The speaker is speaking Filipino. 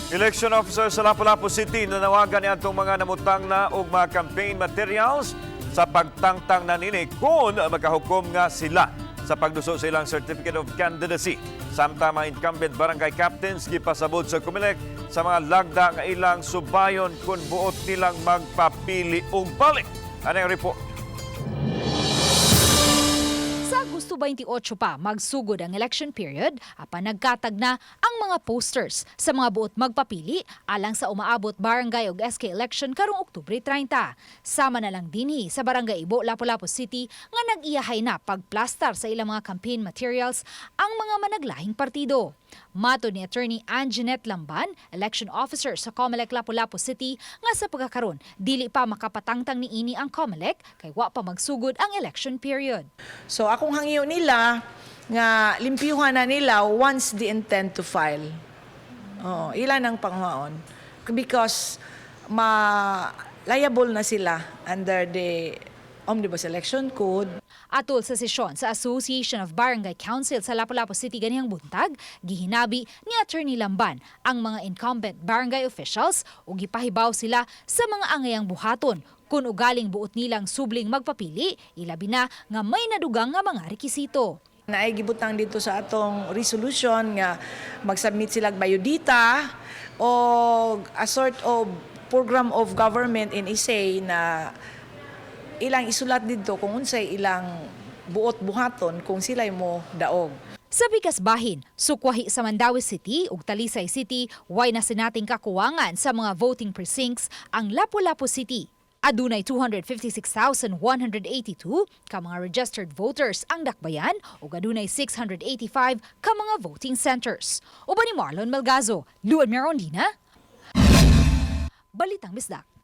Election officer sa Lapu-Lapu City nanawagan niya itong mga namutang na og mga campaign materials sa pagtangtang na nini kung makahukom nga sila sa pagduso sa ilang Certificate of Candidacy. Samtang mga incumbent barangay captains gipasabot sa COMELEC sa mga lagda nga ilang subayon kung buot nilang magpapili og balik. Ano yung report? Sa Agosto 28 pa magsugod ang election period, apan nagkatag na ang mga posters sa mga buot magpapili alang sa umaabot barangay ug SK election karong Oktubre 30. Sama na lang dinhi sa Barangay Ibo, Lapu-Lapu City nga nag-iyahay na pagplastar sa ilang mga campaign materials ang mga managlahing partido. Mato ni Attorney Anjanette Lamban, election officer sa COMELEC Lapu-Lapu City, nga sa pagkakaron dili pa makapatangtang niini ang COMELEC kay wa pa magsugod ang election period. So akong hangyo nila nga limpyuhan na nila once they intend to file. Ilan ang panghaon because liable na sila under the Omnibus Election Code. Atol sa sesyon sa Association of Barangay Council sa Lapu-Lapu City ganihang buntag, gihinabi ni Attorney Lamban ang mga incumbent barangay officials o gipahibaw sila sa mga angayang buhaton kung ugaling buot nilang subling magpapili, ilabi na nga may nadugang nga mga rekisito. Naay gibutang dito sa atong resolution nga mag-submit sila biodata o a sort of program of government in essay na ilang isulat dito kung unsay ilang buot buhaton kung sila'y mo daog. Sa bigas bahin, sukwahi sa Mandawi City ug Talisay City, way na sinating kakuwangan sa mga voting precincts ang Lapu-Lapu City. Adunay 256,182 ka mga registered voters ang dakbayan ug adunay 685 ka mga voting centers. Uban ni Marlon Melgazo, Luan Merondina, Balitang Bisdak.